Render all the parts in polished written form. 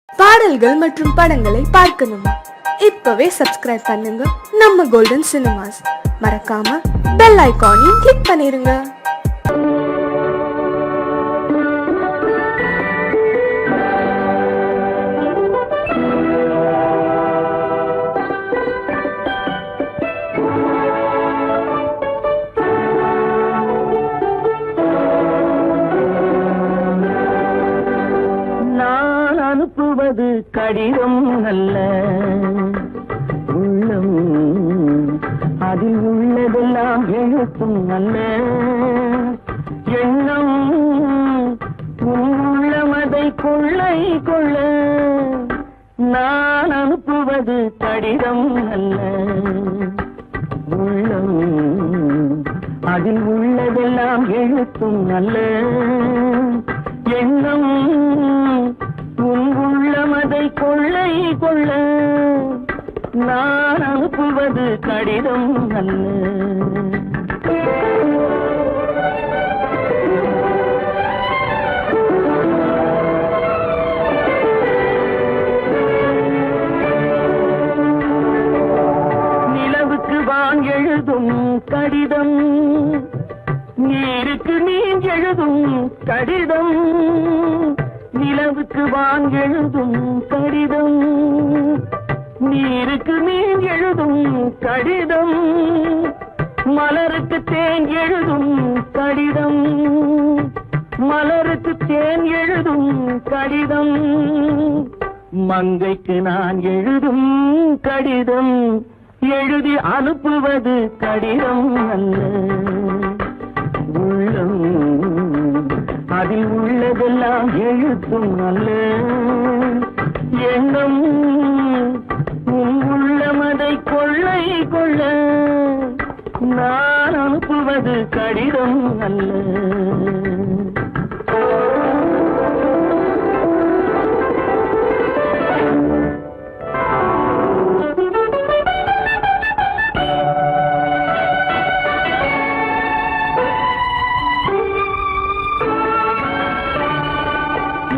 பாடல்கள் மற்றும் படங்களை பார்க்கணுமா? இப்பவே சப்ஸ்கிரைப் பண்ணுங்க நம்ம கோல்டன் சினிமாஸ். மறக்காம பெல் ஐகானையும் கிளிக் பண்ணிருங்க. அனுப்புவது கடிதம் அல்ல, உள்ளம் அதில் உள்ளதெல்லாம் எழுத்தும் அல்ல. எண்ணம் உள்ளமதை கொள்ளை கொள்ள. நான் அனுப்புவது கடிதம் அல்ல, உள்ளம் அதில் உள்ளதெல்லாம் எழுத்தும் அல்ல. எண்ணம் உள்ளமதை கொள்ளை கொள்ள. நான் அனுப்புவது கடிதம் அல்ல. நிலவுக்கு வான் எழுதும் கடிதம், நீருக்கு நீர் எழுதும் கடிதம். நிலவுக்கு வான் எழுதும் கடிதம், நீருக்கு நீர் எழுதும் கடிதம். மலருக்கு தேன் எழுதும் கடிதம், மலருக்கு தேன் எழுதும் கடிதம். மங்கைக்கு நான் எழுதும் கடிதம், எழுதி அனுப்புவது கடிதம் அல்ல. உள்ளம் அதில் உள்ளதெல்லாம் எழுத்தும் அல்ல. எண்ணம் உள்ளமதை கொள்ளை கொள்ள. நான் அனுப்புவது கடிதம் அல்ல.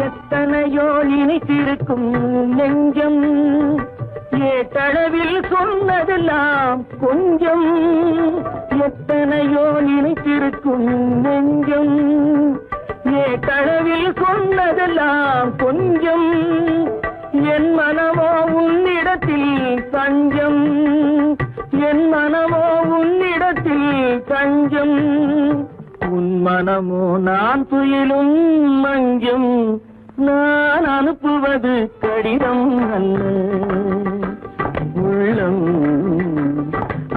எத்தனையோ இனித்திருக்கும் நெஞ்சம், ஏட்டளவில் சொன்னதெல்லாம் கொஞ்சம். எத்தனையோ இனித்திருக்கும் நெஞ்சம், ஏட்டளவில் சொன்னதெல்லாம் கொஞ்சம். என் மனமோ உன்னிடத்தில் தஞ்சம், என் மனமோ உன்னிடத்தில் தஞ்சம். உன் மனமோ நான் துயிலும் மஞ்சம். நான் அனுப்புவது கடிதம் அல்ல, உள்ளம்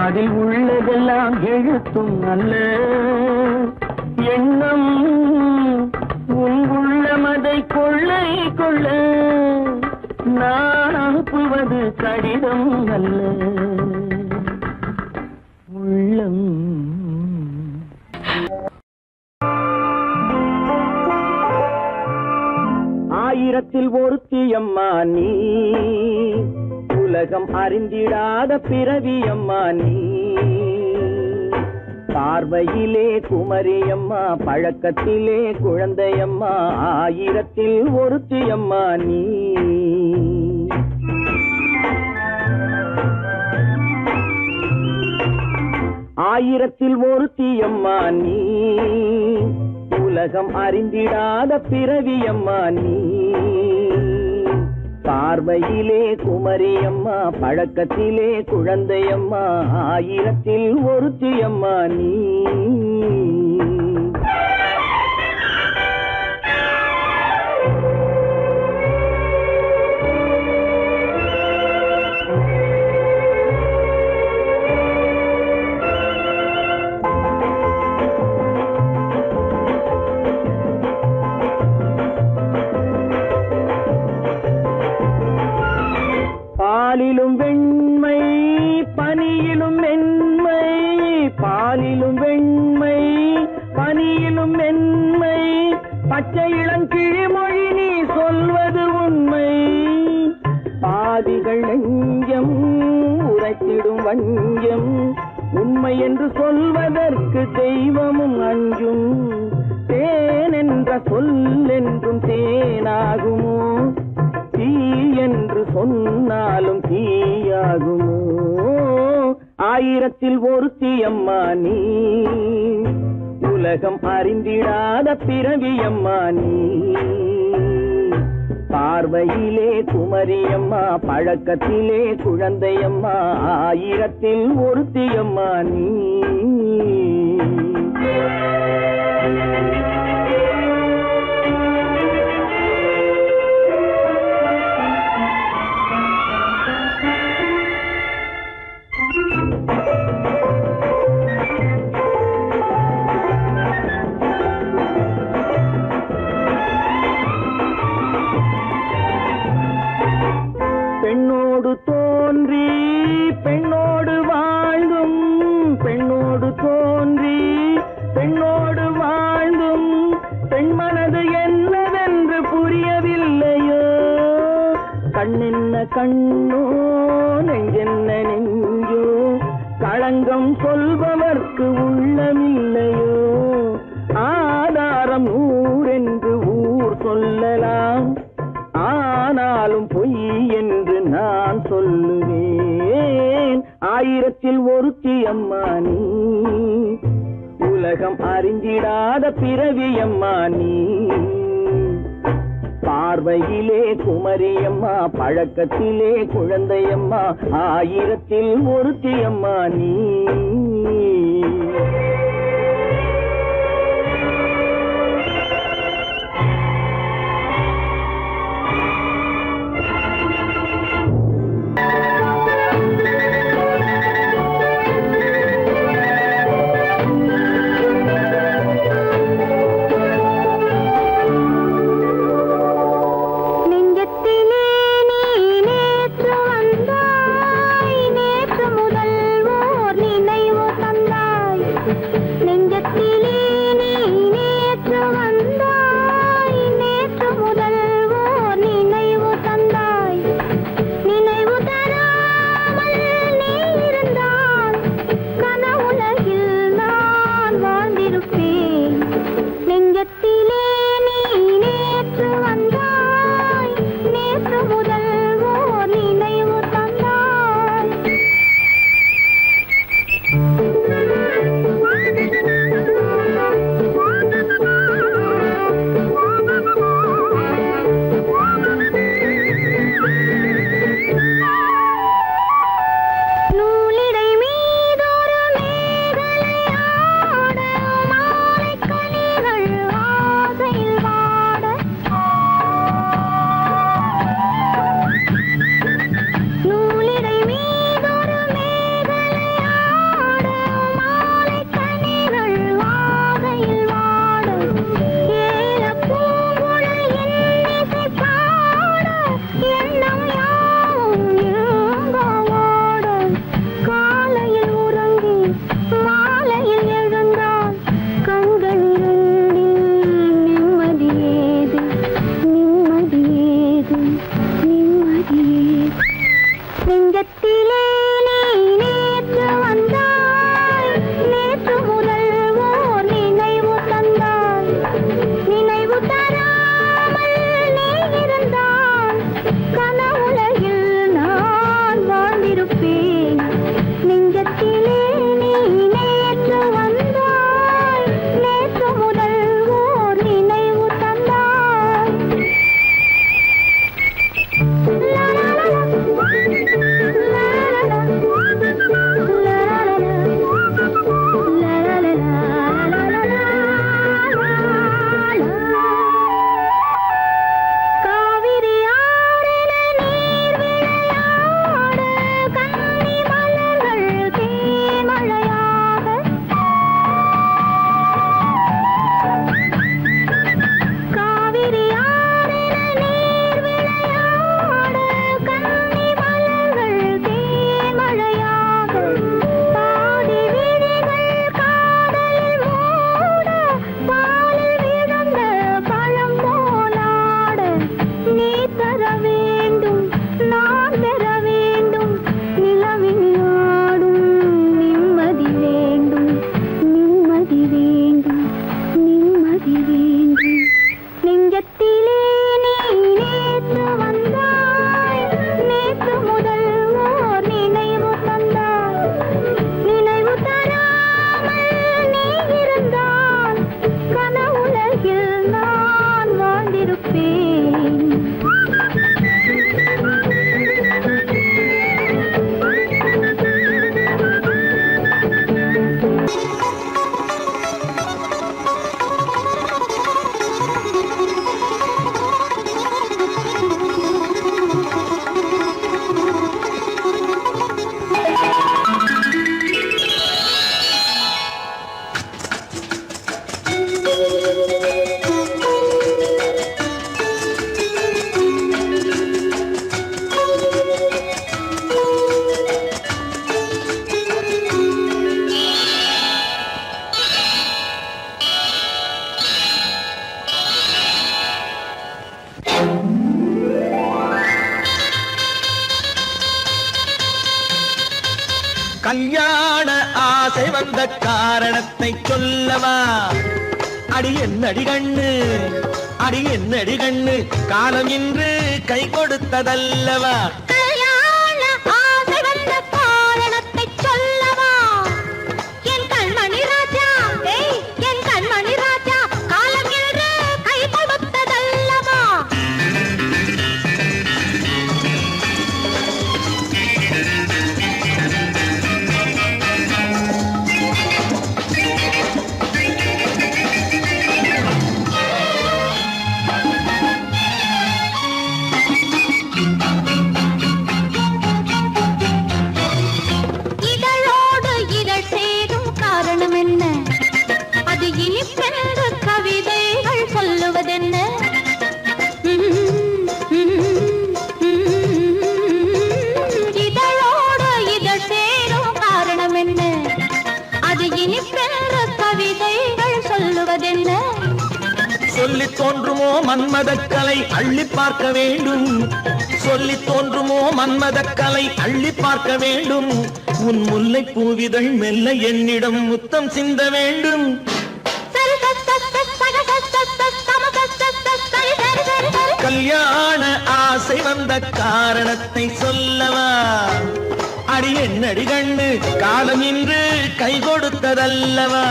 அதில் உள்ளதெல்லாம் எழுத்தும் அல்ல. எண்ணம் உன் உள்ளமதை கொள்ளை கொள்ள. நான் அனுப்புவது கடிதம் அல்ல, உள்ளம். ஆயிரத்தில் ஒருத்தியம்மா நீ, உலகம் அறிந்திடாத பிறவியம்மா நீ. பார்வையிலே குமரியம்மா, பழக்கத்திலே குழந்தையம்மா. ஆயிரத்தில் ஒருத்தியம்மா நீ. ஆயிரத்தில் ஒருத்தியம்மா நீ, உலகம் அறிந்திடாத பிறவியம்மா நீ. பார்வையிலே குமரியம்மா, பழக்கத்திலே குழந்தையம்மா. ஆயிரத்தில் ஒருத்தியம்மா நீ. பாலிலும் வெண்மை, பனியிலும் மென்மை. பாலிலும் வெண்மை, பனியிலும் மென்மை. பச்சை இளங்கிழிமொழி நீ சொல்வது உண்மை. பாதிகள் நெஞ்சம் உரைத்திடும் வஞ்சம். உண்மை என்று சொல்வதற்கு தெய்வமும் அஞ்சும். தேன் என்ற சொல் என்றும் தேனாகுமோ? தீ சொன்னாலும் தீயாகுமோ? ஆயிரத்தில் ஒருத்தி அம்மா நீ, உலகம் அறிந்திடாத பிறவியம்மா நீ. பார்வையிலே குமரியம்மா, பழக்கத்திலே குழந்தையம்மா, ஆயிரத்தில் ஒருத்தியம்மா நீ. பெண்ணோடு தோன்றி பெண்ணோடு வாழ்ந்தும், பெண்ணோடு தோன்றி பெண்ணோடு வாழ்ந்தும், பெண் மனது என்னவென்று புரியவில்லையோ? கண்ணென்ன கண்ணோ, நெஞ்சென்ன நெஞ்சோ, களங்கம் சொல்பவர்க்கு உள்ளமில்லையோ? ஆதாரம் ஊரென்று ஊர் சொல்லலாம், ஆனாலும் பொய் என்று நான் சொல்லுவேன். ஆயிரத்தில் ஒருத்தி அம்மா நீ, உலகம் அறிந்திடாத பிறவியம்மா நீ. பார்வையிலே குமரியம்மா, பழக்கத்திலே குழந்தையம்மா, ஆயிரத்தில் ஒருத்தி அம்மா நீ. La la la la. கல்யாண ஆசை வந்த காரணத்தை சொல்லவா? அடி என்னடி கண்ணு, அடி என்னடி கண்ணு, காலம் இன்று கை கொடுத்ததல்லவா? கல்யாண ஆசை வந்த காரணத்தை சொல்லவா? என் கண்மணி ராஜா, என் கண்மணி ராஜா, காலம் இன்று கை கொடுத்ததல்லவா? இதழோடு இதழ் சேரும் காரணம் என்ன? அது இனிப்பென்று கவிதைகள் சொல்லுவதென்ன? இதழோடு இதழ் சேரும் காரணம் என்ன? அது இனிப்பென்று கவிதைகள் சொல்லுவதென்ன? சொல்லி தோன்றுமோ மன்மதக்கலை அள்ளி பார்க்க வேண்டும், சொல்லி தோன்றுமோ மன்மதக்கலை அள்ளி பார்க்க வேண்டும். உன் முல்லை பூவிதழ் மெல்ல என்னிடம் முத்தம் சிந்த வேண்டும். கல்யாண ஆசை வந்த காரணத்தை சொல்லவா? அடி என்னடி கண்ணு, காலம் இன்று கை கொடுத்ததல்லவா?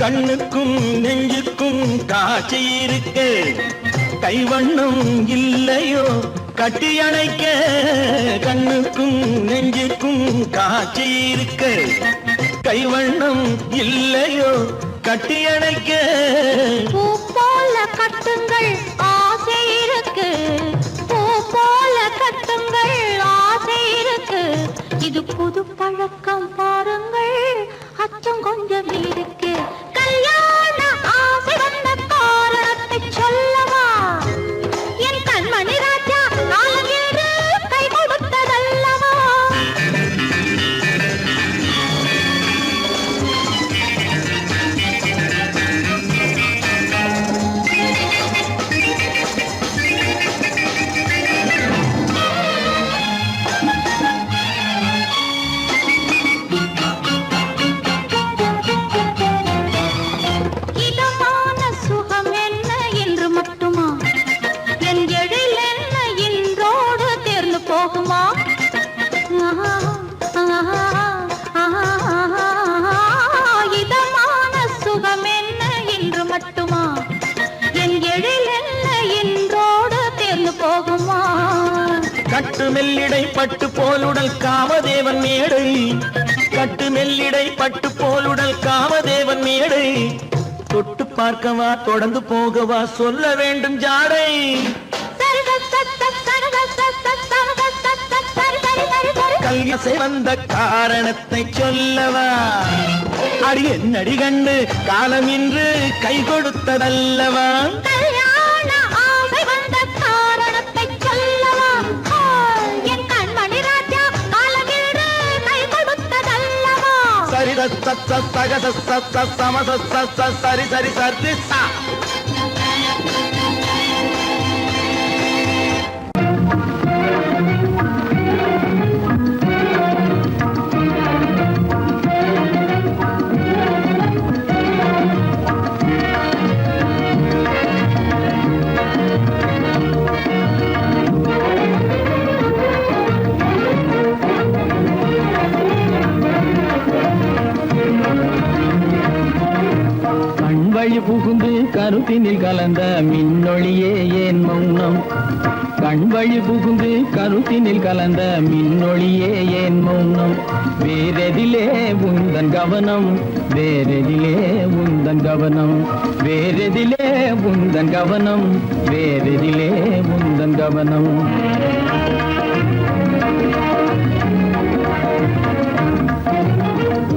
கண்ணுக்கும் நெஞ்சுக்கும் காட்சி இருக்க, கைவண்ணம் இல்லையோ கட்டி அணைக்க? கண்ணுக்கும் நெஞ்சுக்கும் காட்சி இருக்க, கைவண்ணம் இல்லையோ கட்டி அணைக்க? பூ போல கட்டுங்கள் ஆசை இருக்கு, பூ போல கட்டுங்கள் ஆசை இருக்கு. இது புது பழக்கம் பாருங்கள், அச்சம் கொஞ்சம் இருக்கு. கல்யாண ஆசை வந்த காரணத்தை சொல்லவா? என் கண்மணி ராஜா, காலம் இன்று கை கொடுத்ததல்லவா? இதமான சுகம் என்ன என்று மட்டுமா? என் எழில் என்ன இன்றோடு தேர்ந்து போகுமா? இதமான சுகம் என்ன என்று மட்டுமா? என் எழில் என்ன இன்றோடு தேர்ந்து போகுமா? கட்டு மெல்லிடை பட்டு போலுடல் காமதேவன் மேடை, கட்டு மெல்லிடை பட்டு போலுடல் காமதேவன் மேடை. தொட்டு பார்க்கவா தொடர்ந்து போகவா சொல்ல வேண்டும் ஜாடை? கல்யாசை வந்த காரணத்தை சொல்லவா? அடி என்னடி கண்டு, காலம் இன்று கை கொடுத்ததல்லவா? கல்யாண ஆசை வந்த காரணத்தை சொல்லவா? என் கண்மணி ராஜா, காலம் இன்று கை கொடுத்ததல்லவா? சரி சக சம சரி சரி சரி சா. கண்வழி புகுந்து கருத்தினில் கலந்த மின்னொளியே ஏன் மௌனம்? கண்வழி புகுந்து கருத்தினில் கலந்த மின்னொளியே ஏன் மௌனம்? வேறெதிலே உந்தன் கவனம், வேறெதிலே உந்தன் கவனம், வேறெதிலே உந்தன் கவனம், வேறெதிலே உந்தன் கவனம்.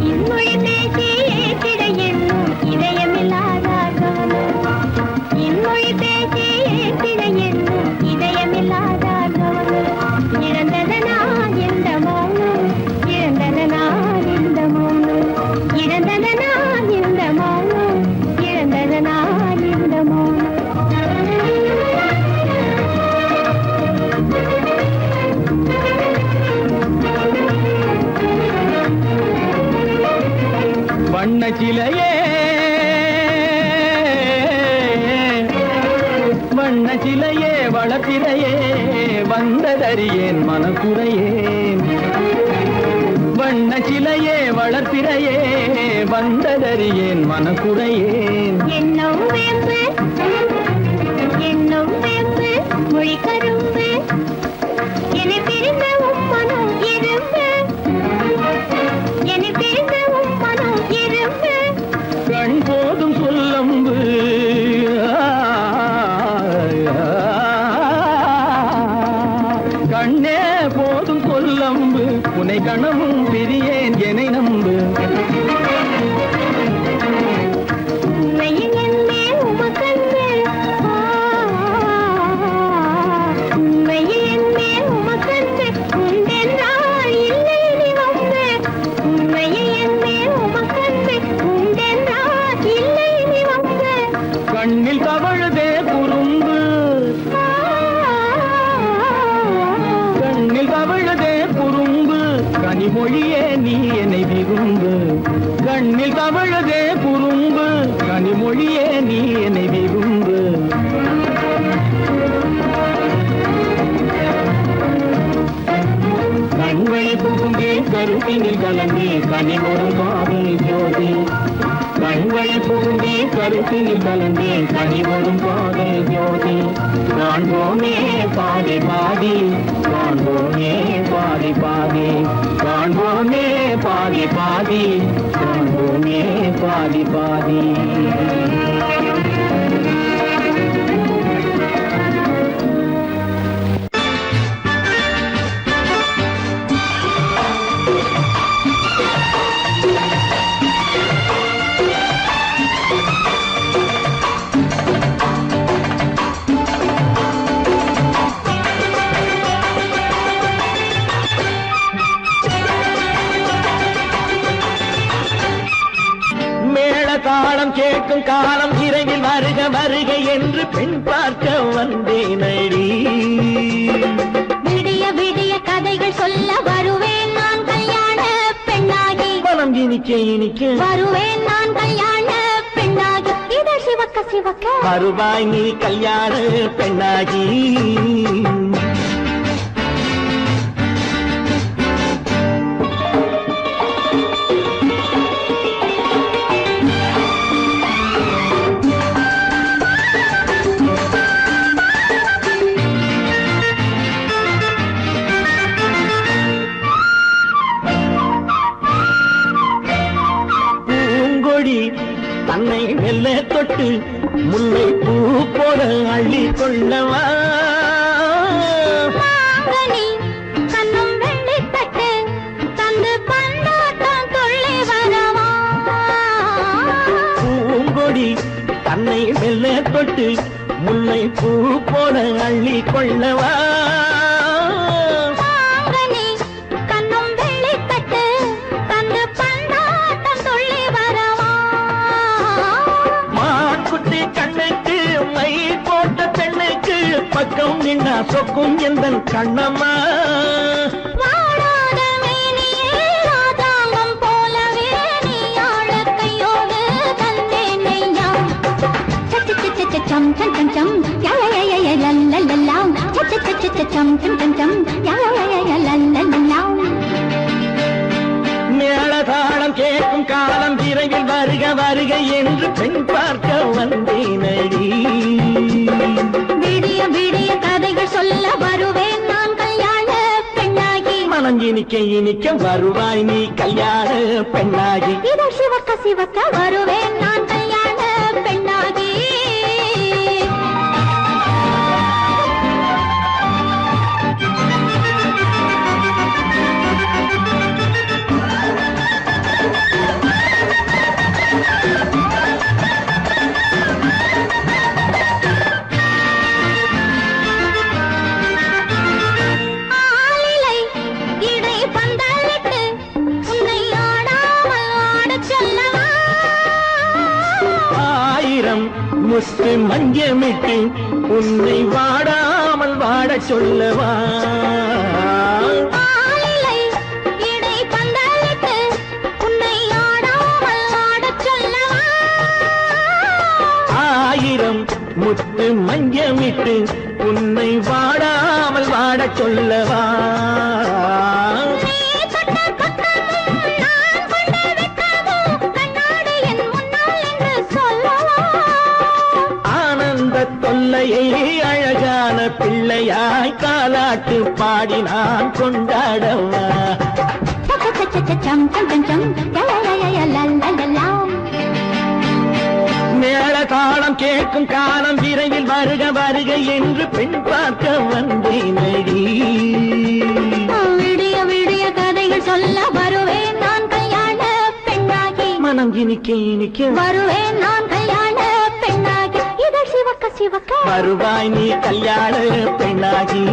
இன்மொழி பேசி ஏற்றிட எண்ணும் இதயமில்லாத கவனம், இன்மொழி பேசி ஏற்றிட எண்ணும் இதயமில்லாத வண்ண சிலையே வளர்ப்பிறையே வந்ததறியேன் மனக்குறையேன். வண்ண சிலையே வளர்ப்பிறையே வந்ததறியேன் மனக்குறையேன். என்னும் வேம்பு மொழி கரும்பு என்னை பிரிந்த உம்மனும் இரும்பு என்னை பிரிந்த உம்மனும் இரும்பு. கண் போதும் சொல்லம்பு கண்ணே போதும் சொல்லம்பு உனை கணமும் பிரியேன் எனை நம்பு. உண்மையில் என்னே உமக்கன்று உண்மையில் என்னே உமக்கன்று உண்டென்றால் இல்லை நீ வம்பு. உண்மையில் என்னே உமக்கன்று உண்டென்றால் இல்லை நீ வம்பு. கண்ணில் தவழுதே குறும்பு கண்ணில் தவழுதே குறும்பு கனிமொழியே நீ என்னை விரும்பு. கண்ணில் தவழுதே குறும்பு கனிமொழியே நீ என்னை விரும்பு. கண்களை புகுந்தே கருத்தினில் கலந்தே கனிமொரு பாவை ஜோதி. கண்களை புகுந்தே கருத்தினில் கலந்தே கனிமொரும் பாதை ஜோதி. காண்போமே பாதி பாதி காண்போமே பாதி பாதி காண்போமே பாதி பாதி காண்போமே பாதி பாதி. தாளம் கேட்கும் காலம் விரைவில் வருக வருக என்று பெண் பார்க்க வந்தேனடி. விடிய விடிய கதைகள் சொல்ல வருவேன் நான் கல்யாண பெண்ணாகி. மனம் இனிக்க இனிக்க வருவேன் நான் கல்யாண பெண்ணாகி. இத சிவக்க சிவக்க வருவாய் நீ கல்யாண பெண்ணாகி. தன்னை மெல்ல தொட்டு முல்லை பூ போல அள்ளி கொள்ளவா. கண்ணும் வெள்ளி தட்டு தந்து பந்தாட்டம் தொள்ளி வரவா. பூங்கொடி தன்னை மெல்ல தொட்டு முல்லை பூ போல அள்ளி கொள்ளவா. பக்கம் நின்னா சொக்கும் எந்தன் கண்ணம்மா. வாடாத மேனியே ராஜாங்கம் போலவே நீ ஆழக்கையோடு தந்தேன் நெய்யா. சச்ச சச்ச சம் சம் சம் சம் யய லல்லல்லா. சச்ச சச்ச சம் சம் சம் சம் யய லல்லல்லா. மேளதாளம் கேட்கும் காலம் விரைவில் வருக வருக என்று பெண் பார்க்க வந்தேனடி. விடிய விடிய கதைகள் சொல்ல வருவேன் நான் கல்யாண பெண்ணாகி. மனம் இனிக்க இனிக்க வருவாய் நீ கல்யாண பெண்ணாகி. இத சிவக்க சிவக்க வருவேன் நான் கல்யாண பெண்ணாகி. முத்து மஞ்சமிட்டு உன்னை வாடாமல் வாட சொல்லவா. ஆயிரம் முத்து மஞ்சமிட்டு உன்னை வாடாமல் வாடச் சொல்லவா நீ தொட்ட பக்கமும் நான் கொண்ட வெட்கமும் கண்ணாடி என் முன்னால் என்று சொல்லவா ஆனந்த தொல்லையை அழகான பிள்ளையாய் காலாட்டு பாடி நான் கொண்டாடவா சம் சம் சம் சம் லலலலலலலலலா. மேள தாளம் கேட்கும் காலம் விரைவில் வருக வருக என்று பெண் பார்க்க வந்தேனடி விடிய விடிய கதைகள் சொல்ல வருவேன் நான் கல்யாண பெண்ணாகி மனம் இனிக்க இனிக்க வருவேன் நான் கல்யாண பெண்ணாகி இதழ் சிவக்க சிவக்க வருவாய் நீ கல்யாண பெண்ணாகி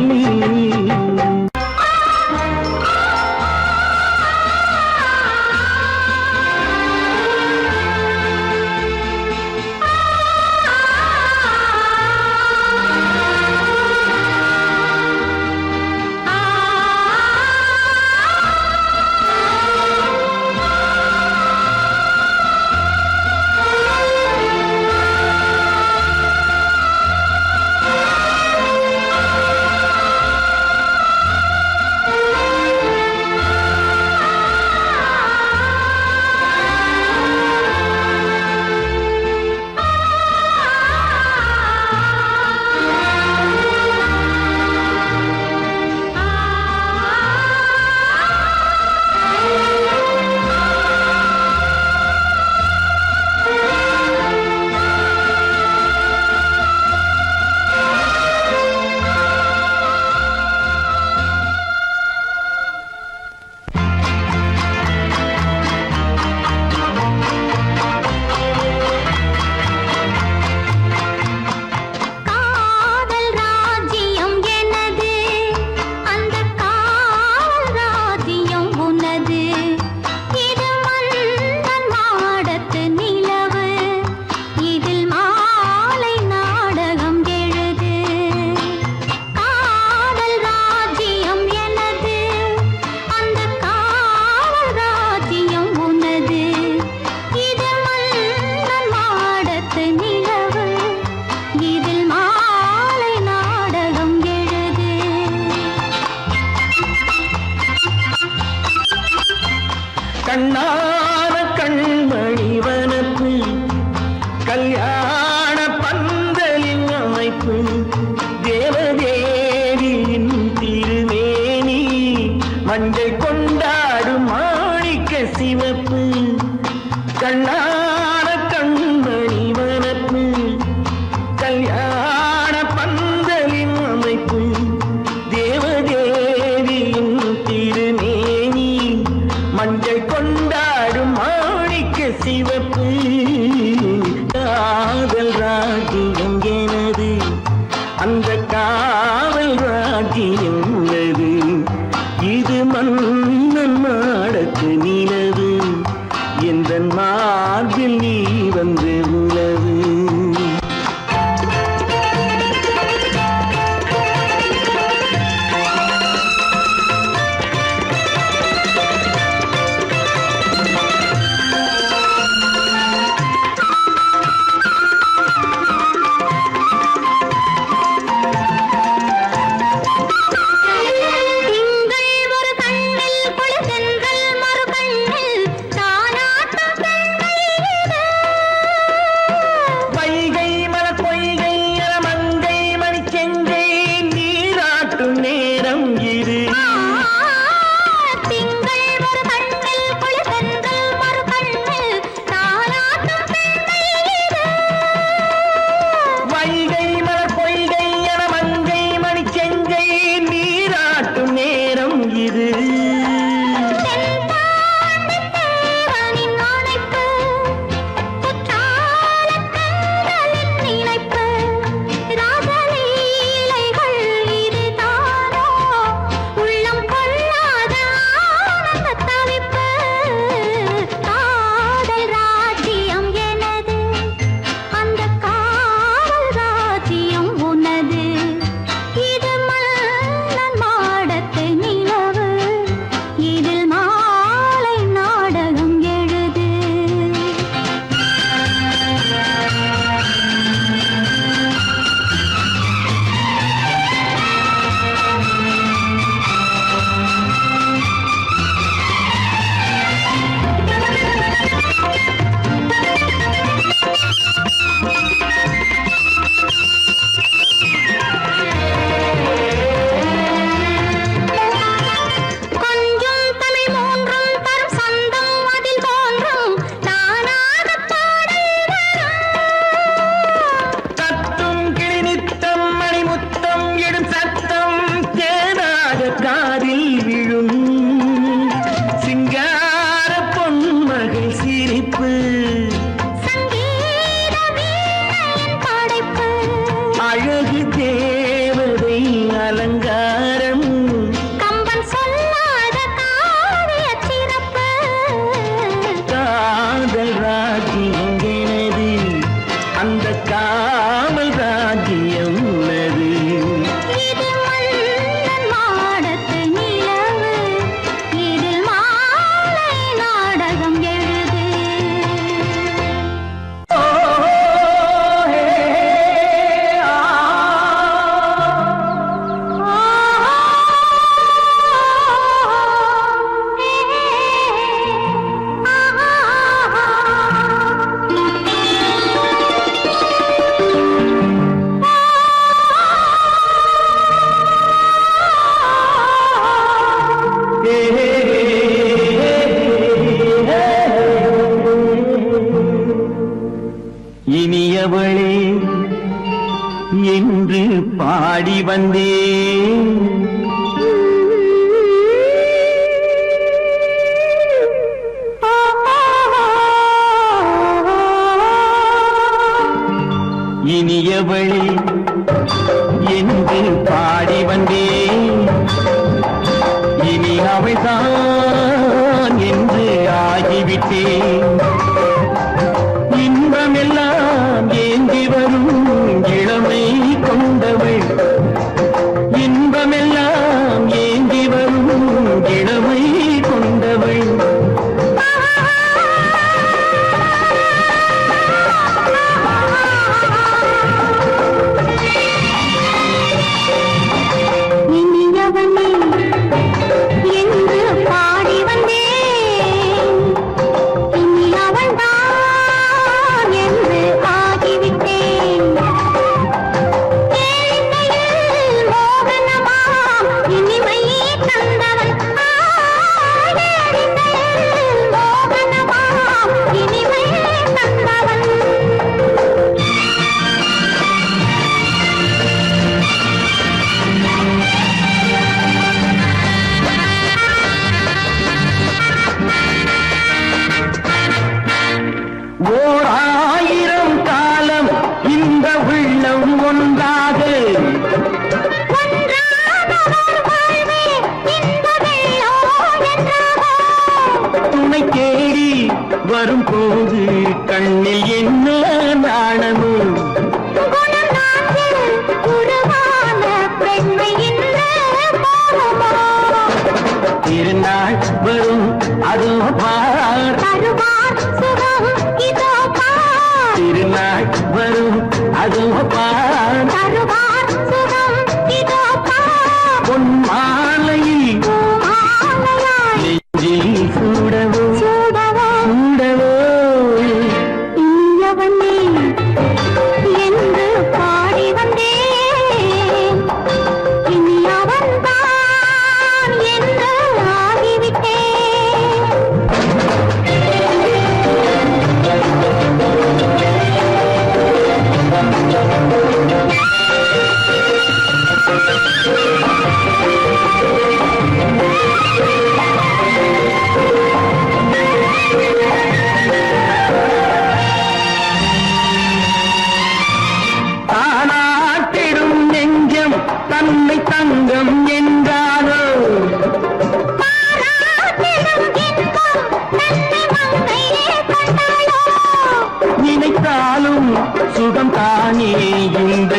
அழகு தேவதை அலங்காரம் கம்பன் சொல்லாத காவிய சிறப்பு காதல் ராஜ்யம் எனது அந்த காமல் ராஜ்யம் உள்ளது இது மன்னன் மாடத்து நிலவு இதில் மாலை நாடகம் எழுது இனியவளே என்று பாடி வந்தேன் இனியவளே என்று பாடி வந்தேன் இனி அவள்தான் என்று ஆகிவிட்டேன் இன்பமெல்லாம் ஏந்தி வரும் இளமை கொண்டவள் இன்பமெல்லாம் ஏந்தி வரும் இளமை கொண்டவள் இனியவனே என்று பாடி வந்தேன் இனி அவள்தான் என்று ஆகிவிட்டேன் கேளிக்கையில் மோகனமாம் இனிமை தந்தவன் கேளிக்கையில் மோகனமாம் இனிமை தந்தவன் ஓர் ஆயிரம் காலம் இந்த உள்ளம் ஒன்றாக ஒன்றானவர் வாழ்வே இந்த வெள்ளம் என்றாக துணை தேடி வரும்போது கண்ணில் என்ன நாணமோ குணம் நாட்டில் உருவான பெண்மை இந்த பாவமோ திருநாள் வரும் அதோ பார் தருவார் சுகம் இதோ பார் திருநாள் வரும் அதோ பார் தருவார் சுகம் இதோ பார் பொன் மாலையில் மாலையாய் நெஞ்சில் சூடவோ சூடவோ சூடவோ இனியவனே என்று பாடி வந்தேன் இனி அவன்தான் என்று ஆகிவிட்டேன் தானாட்டிடும் நெஞ்சம் தன்னை தங்கம் என்றாரோ பாராட்டிடும் இன்பம் தன்னை மங்கையே கண்டாளோ நினைத்தாலும் சுகம் தானே இந்த